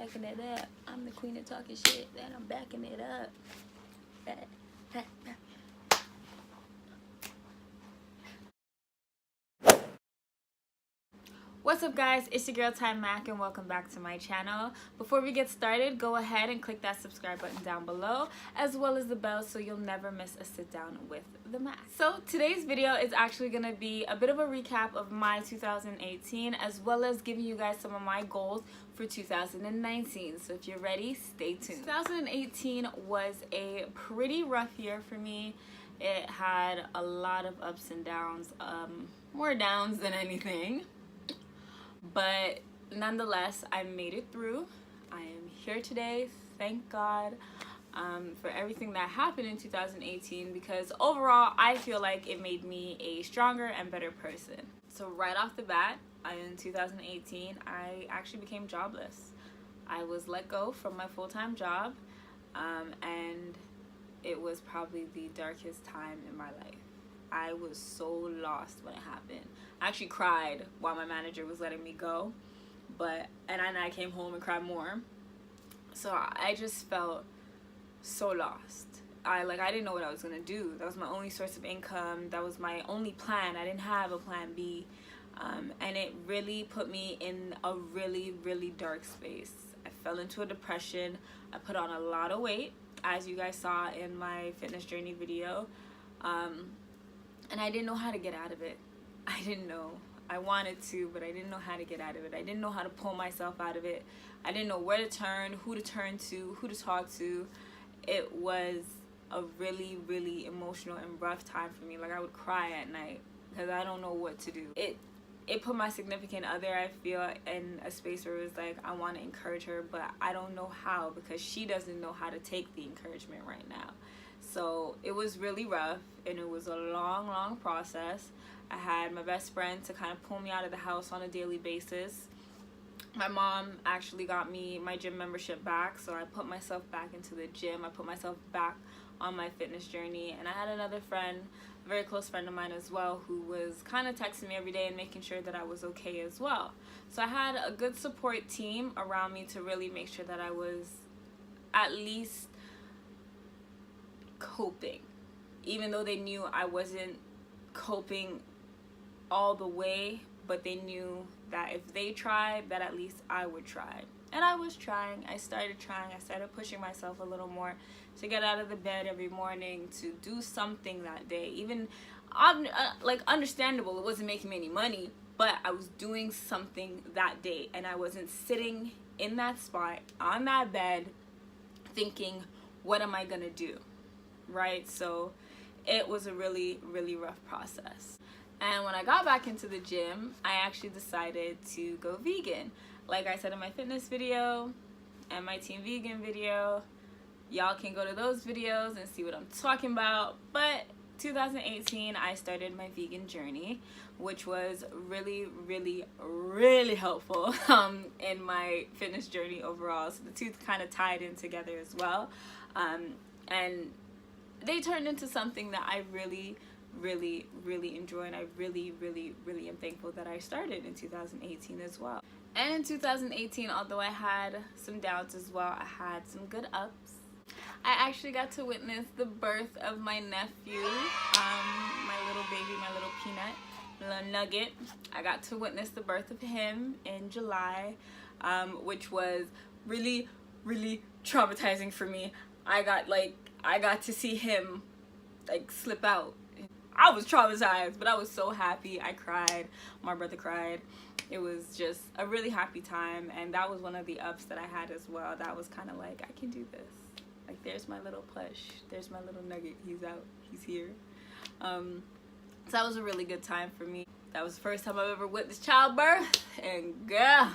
backing it up. I'm the queen of talking shit, and I'm backing it up. What's up, guys? It's your girl Time Mac, and welcome back to my channel. Before we get started, go ahead and click that subscribe button down below, as well as the bell, so you'll never miss a sit down with the Mac. So today's video is actually gonna be a bit of a recap of my 2018, as well as giving you guys some of my goals for 2019. So if you're ready, stay tuned. 2018 was a pretty rough year for me. It had a lot of ups and downs, more downs than anything. But nonetheless, I made it through. I am here today, thank God, for everything that happened in 2018, because overall I feel like it made me a stronger and better person. So right off the bat, in 2018, I actually became jobless. I was let go from my full-time job, and it was probably the darkest time in my life. I was so lost when it happened. I actually cried while my manager was letting me go, and I came home and cried more. So I just felt so lost. I didn't know what I was gonna do. That was my only source of income. That was my only plan. I didn't have a plan B, and it really put me in a really, really dark space. I fell into a depression. I put on a lot of weight, as you guys saw in my fitness journey video. And I didn't know how to get out of it. I didn't know. I wanted to, but I didn't know how to get out of it. I didn't know how to pull myself out of it. I didn't know where to turn, who to turn to, who to talk to. It was a really, really emotional and rough time for me. Like, I would cry at night because I don't know what to do. It put my significant other, I feel, in a space where it was like, I want to encourage her, but I don't know how, because she doesn't know how to take the encouragement right now. So it was really rough, and it was a long, long process. I had my best friend to kind of pull me out of the house on a daily basis. My mom actually got me my gym membership back, so I put myself back into the gym. I put myself back on my fitness journey. And I had another friend, a very close friend of mine as well, who was kind of texting me every day and making sure that I was okay as well. So I had a good support team around me to really make sure that I was at least coping, even though they knew I wasn't coping all the way, but they knew that if they tried, that at least I would try. And I was trying. I started pushing myself a little more to get out of the bed every morning, to do something that day. Even understandable, it wasn't making me any money, but I was doing something that day, and I wasn't sitting in that spot on that bed thinking, what am I gonna do? Right? So it was a really, really rough process. And when I got back into the gym, I actually decided to go vegan. Like I said in my fitness video and my Team Vegan video, y'all can go to those videos and see what I'm talking about. But 2018, I started my vegan journey, which was really, really, really helpful in my fitness journey overall. So the two kind of tied in together as well. And they turned into something that I really, really, really enjoy, and I really, really, really am thankful that I started in 2018 as well. And in 2018, although I had some downs as well, I had some good ups. I actually got to witness the birth of my nephew, my little baby, my little peanut, little nugget. I got to witness the birth of him in July, which was really, really traumatizing for me. I got to see him slip out. I was traumatized, but I was so happy. I cried. My brother cried. It was just a really happy time, and that was one of the ups that I had as well. That was kind of like, I can do this. Like, there's my little plush. There's my little nugget. He's out. He's here. So that was a really good time for me. That was the first time I've ever witnessed childbirth, and girl,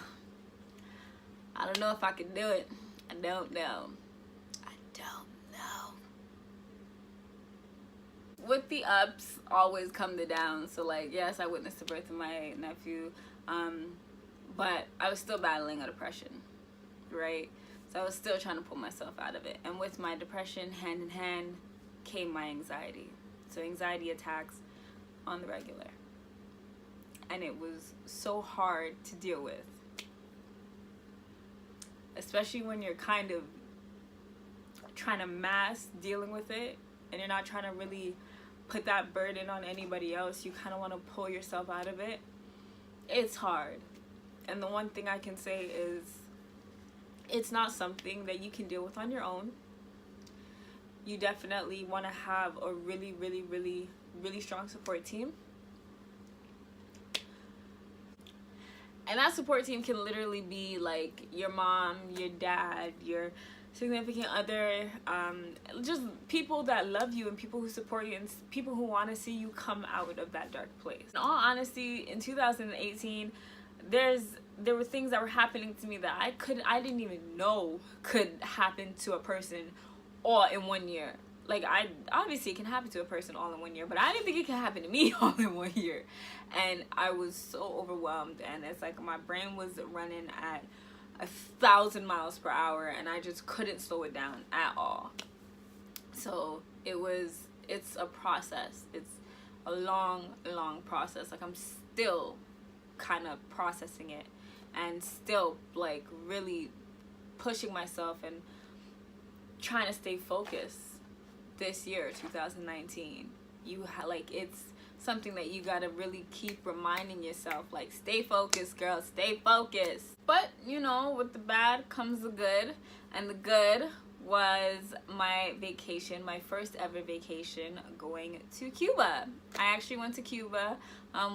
I don't know if I can do it. I don't know. With the ups always come the downs. So yes, I witnessed the birth of my nephew, but I was still battling a depression, right? So I was still trying to pull myself out of it. And with my depression, hand in hand, came my anxiety. So anxiety attacks on the regular. And it was so hard to deal with, especially when you're kind of trying to mask dealing with it and you're not trying to really put that burden on anybody else. You kind of want to pull yourself out of it. It's hard. And the one thing I can say is it's not something that you can deal with on your own. You definitely want to have a really, really, really, really strong support team. And that support team can literally be like your mom, your dad, your significant other, just people that love you and people who support you and people who want to see you come out of that dark place. In all honesty, in 2018, there were things that were happening to me that I didn't even know could happen to a person all in 1 year. Like, obviously it can happen to a person all in 1 year, but I didn't think it could happen to me all in 1 year. And I was so overwhelmed, and it's like my brain was running at 1,000 miles per hour, and I just couldn't slow it down at all. So it's a process. It's a long process. Like, I'm still kind of processing it and still like really pushing myself and trying to stay focused this year, 2019. It's something that you gotta really keep reminding yourself, like, stay focused, girl, stay focused. But you know, with the bad comes the good, and the good was my vacation, my first ever vacation, going to Cuba. I actually went to Cuba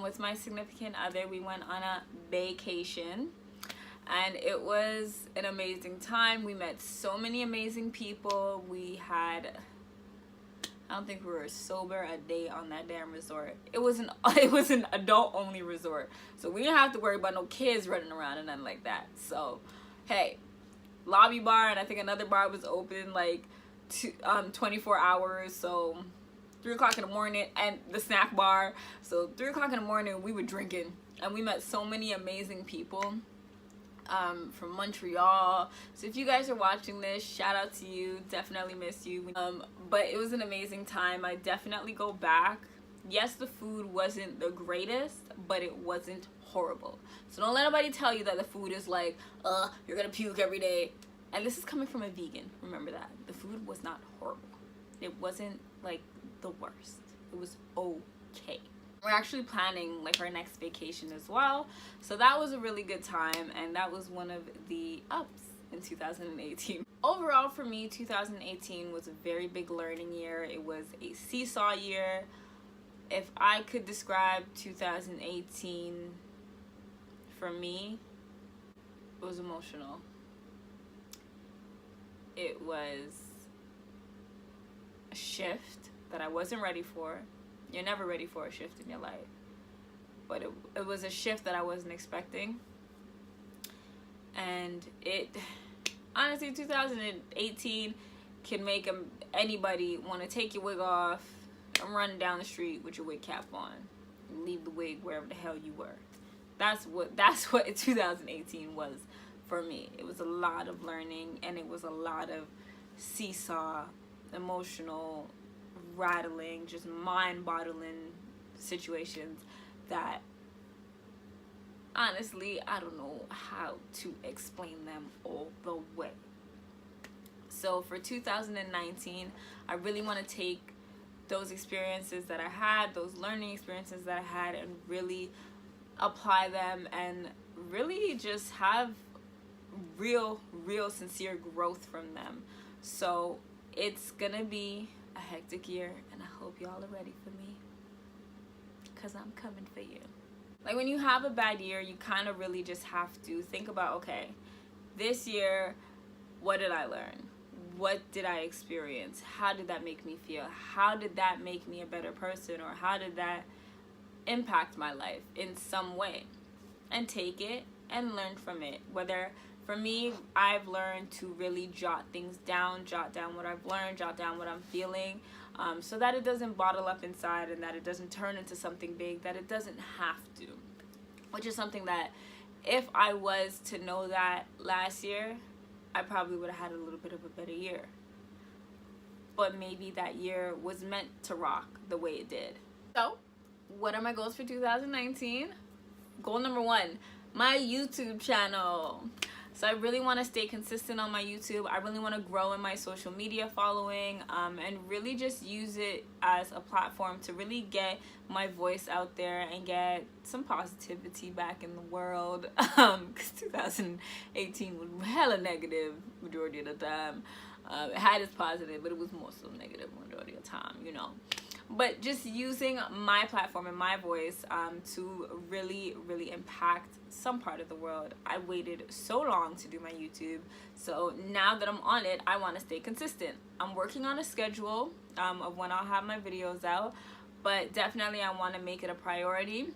with my significant other. We went on a vacation, and it was an amazing time. We met so many amazing people. I don't think we were sober a day on that damn resort. It was an adult only resort, so we didn't have to worry about no kids running around and nothing like that. So hey, lobby bar, and I think another bar was open like 24 hours, so 3 o'clock in the morning, and the snack bar. So 3 o'clock in the morning we were drinking, and we met so many amazing people from Montreal. So if you guys are watching this, shout out to you. Definitely miss you. But it was an amazing time. I definitely go back. Yes, the food wasn't the greatest, but it wasn't horrible. So don't let nobody tell you that the food is like, you're gonna puke every day. And this is coming from a vegan. Remember that. The food was not horrible. It wasn't like the worst. It was okay. We're actually planning like our next vacation as well. So that was a really good time, and that was one of the ups in 2018. Overall for me, 2018 was a very big learning year. It was a seesaw year. If I could describe 2018 for me, it was emotional. It was a shift that I wasn't ready for. You're never ready for a shift in your life. But it was a shift that I wasn't expecting. And honestly, 2018 can make anybody want to take your wig off and run down the street with your wig cap on. And leave the wig wherever the hell you were. That's what 2018 was for me. It was a lot of learning, and it was a lot of seesaw, emotional, rattling, just mind-boggling situations that honestly I don't know how to explain them all the way. So for 2019, I really want to take those experiences that I had, those learning experiences that I had, and really apply them and really just have real sincere growth from them. So it's gonna be a hectic year, and I hope y'all are ready for me, because I'm coming for you. Like, when you have a bad year, you kind of really just have to think about, okay, this year, what did I learn? What did I experience? How did that make me feel? How did that make me a better person? Or how did that impact my life in some way? And take it and learn from it. Whether, for me, I've learned to really jot things down, jot down what I've learned, jot down what I'm feeling, so that it doesn't bottle up inside, and that it doesn't turn into something big, that it doesn't have to. Which is something that, if I was to know that last year, I probably would have had a little bit of a better year. But maybe that year was meant to rock the way it did. So, what are my goals for 2019? Goal number 1, my YouTube channel. So I really want to stay consistent on my YouTube. I really want to grow in my social media following, and really just use it as a platform to really get my voice out there and get some positivity back in the world. Because 2018 was hella negative majority of the time. It had its positive, but it was more so negative majority of the time, you know. But just using my platform and my voice to really impact some part of the world. I waited so long to do my YouTube, so now that I'm on it, I want to stay consistent. I'm working on a schedule of when I'll have my videos out, but definitely I want to make it a priority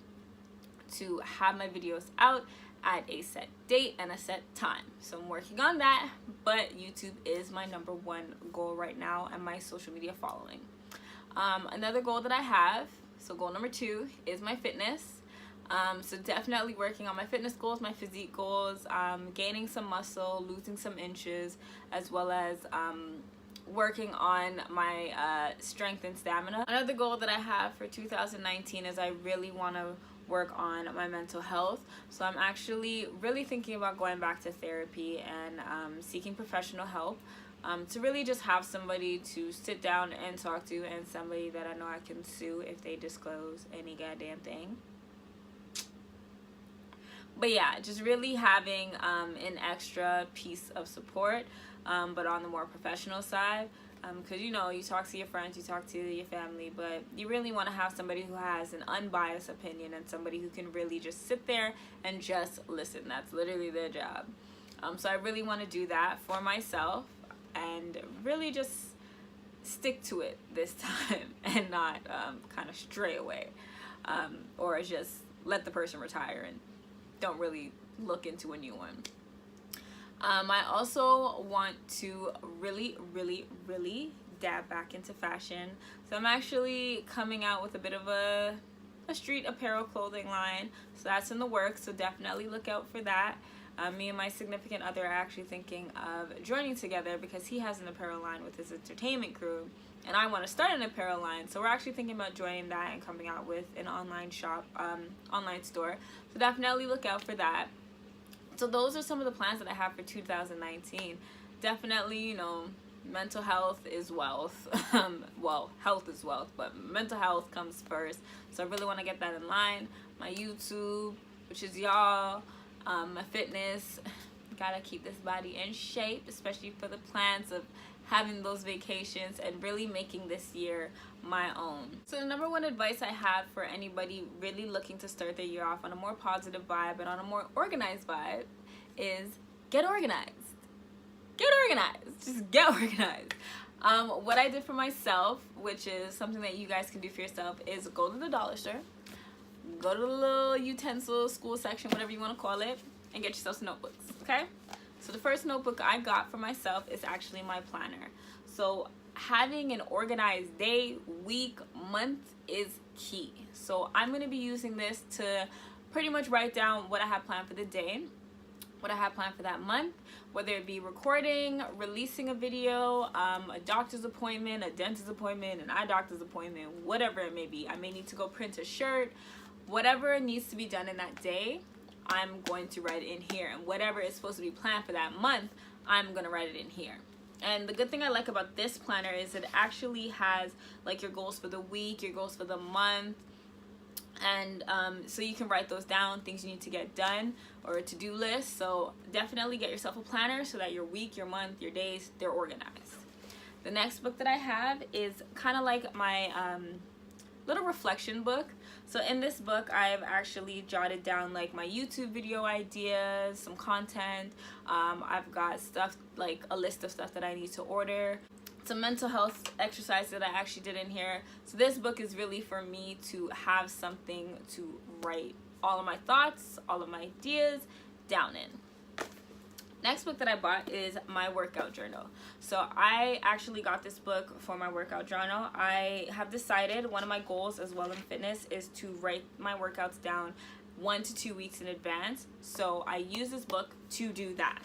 to have my videos out at a set date and a set time. So I'm working on that, but YouTube is my #1 goal right now, and my social media following. Another goal that I have, so goal number 2, is my fitness. So definitely working on my fitness goals, my physique goals, gaining some muscle, losing some inches, as well as working on my strength and stamina. Another goal that I have for 2019 is I really want to work on my mental health. So I'm actually really thinking about going back to therapy and seeking professional help. To really just have somebody to sit down and talk to, and somebody that I know I can sue if they disclose any goddamn thing. But yeah, just really having an extra piece of support, but on the more professional side. Because you know, you talk to your friends, you talk to your family, but you really want to have somebody who has an unbiased opinion and somebody who can really just sit there and just listen. That's literally their job. So I really want to do that for myself and really just stick to it this time and not kind of stray away, or just let the person retire and don't really look into a new one. I also want to really dab back into fashion. So I'm actually coming out with a bit of a street apparel clothing line. So that's in the works, so definitely look out for that. Me and my significant other are actually thinking of joining together because he has an apparel line with his entertainment crew, and I want to start an apparel line. So we're actually thinking about joining that and coming out with an online shop, online store. So definitely look out for that. So those are some of the plans that I have for 2019. Definitely, you know, mental health is wealth. Well, health is wealth, but mental health comes first. So I really want to get that in line. My YouTube, which is y'all. My fitness, gotta keep this body in shape, especially for the plans of having those vacations and really making this year my own. So the #1 advice I have for anybody really looking to start their year off on a more positive vibe and on a more organized vibe is get organized. Get organized. Just get organized. What I did for myself, which is something that you guys can do for yourself, is go to the dollar store. Go to the little utensil school section, whatever you want to call it, and get yourself some notebooks, okay? So the first notebook I got for myself is actually my planner. So having an organized day, week, month is key. So I'm going to be using this to pretty much write down what I have planned for the day, what I have planned for that month, whether it be recording, releasing a video, a doctor's appointment, a dentist appointment, an eye doctor's appointment, whatever it may be. I may need to go print a shirt. Whatever needs to be done in that day, I'm going to write it in here. And whatever is supposed to be planned for that month, I'm going to write it in here. And the good thing I like about this planner is it actually has like your goals for the week, your goals for the month. And so you can write those down, things you need to get done, or a to-do list. So definitely get yourself a planner so that your week, your month, your days, they're organized. The next book that I have is kind of like my little reflection book. So in this book, I've actually jotted down like my YouTube video ideas, some content. I've got stuff like a list of stuff that I need to order, some mental health exercise that I actually did in here. So this book is really for me to have something to write all of my thoughts, all of my ideas down in. Next book that I bought is my workout journal. So I actually got this book for my workout journal. I have decided one of my goals as well in fitness is to write my workouts down 1 to 2 weeks in advance. So I use this book to do that.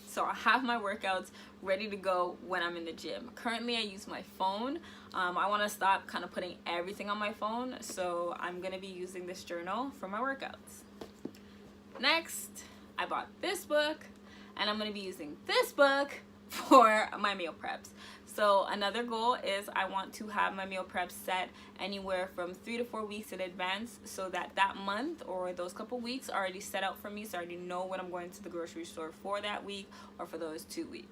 So I have my workouts ready to go when I'm in the gym. Currently I use my phone. I want to stop kind of putting everything on my phone. So I'm going to be using this journal for my workouts. Next, I bought this book. and I'm going to be using this book for my meal preps. So another goal is I want to have my meal preps set anywhere from 3 to 4 weeks in advance, so that month or those couple weeks are already set out for me, so I already know what I'm going to the grocery store for that week or for those 2 weeks.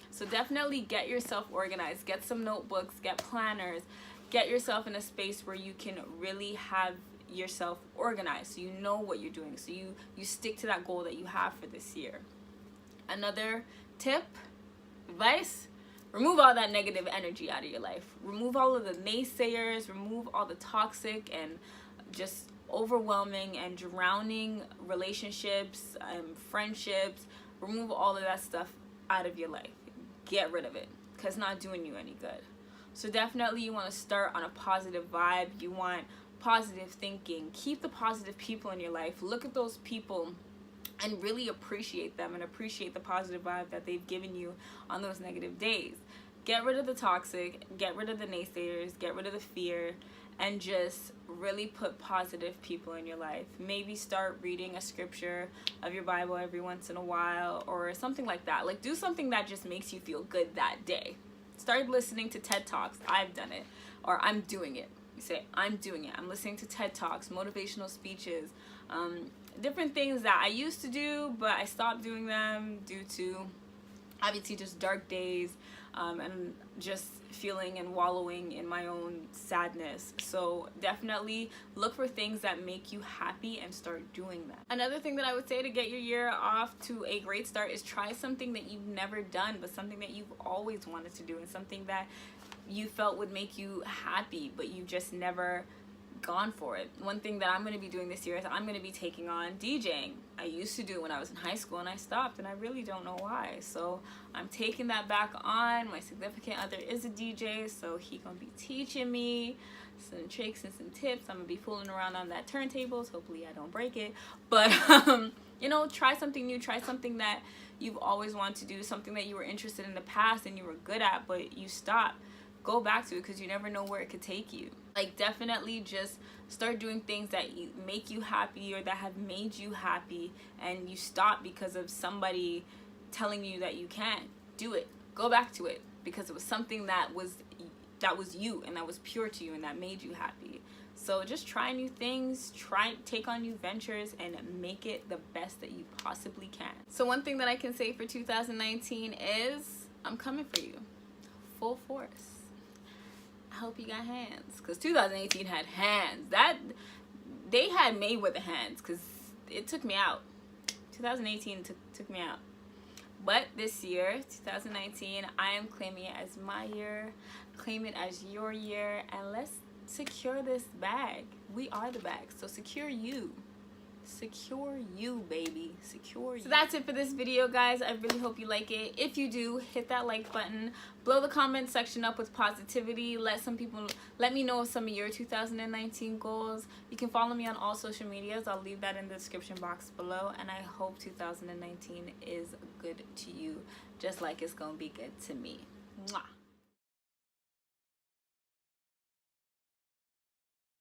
So definitely get yourself organized. Get some notebooks, get planners, get yourself in a space where you can really have yourself organized, so you know what you're doing, so you stick to that goal that you have for this year. Another tip, advice, remove all that negative energy out of your life. Remove all of the naysayers, remove all the toxic and just overwhelming and drowning relationships and friendships. Remove all of that stuff out of your life. Get rid of it, because it's not doing you any good. So definitely you want to start on a positive vibe. You want positive thinking. Keep the positive people in your life. Look at those people and really appreciate them and appreciate the positive vibe that they've given you on those negative days. Get rid of the toxic, get rid of the naysayers, get rid of the fear, and just really put positive people in your life. Maybe start reading a scripture of your Bible every once in a while or something like that. Like, do something that just makes you feel good that day. Start listening to TED Talks. I've done it. Or I'm doing it. You say, I'm doing it. I'm listening to TED Talks, motivational speeches, different things that I used to do, but I stopped doing them due to obviously just dark days and just feeling and wallowing in my own sadness. So definitely look for things that make you happy and start doing that. Another thing that I would say to get your year off to a great start is try something that you've never done, but something that you've always wanted to do, and something that you felt would make you happy, but you just never gone for it. One thing that I'm going to be doing this year is I'm going to be taking on DJing. I used to do it when I was in high school and I stopped, and I really don't know why. So I'm taking that back on. My significant other is a DJ, so he gonna be teaching me some tricks and some tips. I'm gonna be fooling around on that turntables. Hopefully I don't break it, but you know, try something new. Try something that you've always wanted to do, something that you were interested in the past and you were good at, but you stopped. Go back to it, because you never know where it could take you. Like, definitely just start doing things that make you happy or that have made you happy, and you stop because of somebody telling you that you can't do it. Go back to it because it was something that was you and that was pure to you and that made you happy. So just try new things, take on new ventures, and make it the best that you possibly can. So one thing that I can say for 2019 is I'm coming for you full force. I hope you got hands, because 2018 had hands. That they had Mayweather hands, because it took me out. 2018 took me out. But this year, 2019, I am claiming it as my year. Claim it as your year, and let's secure this bag. We are the bag, so secure you. Secure you, baby. Secure you. So that's it for this video, guys. I really hope you like it. If you do, hit that like button. Blow the comment section up with positivity. Let me know some of your 2019 goals. You can follow me on all social medias. I'll leave that in the description box below. And I hope 2019 is good to you, just like it's gonna be good to me. Mwah.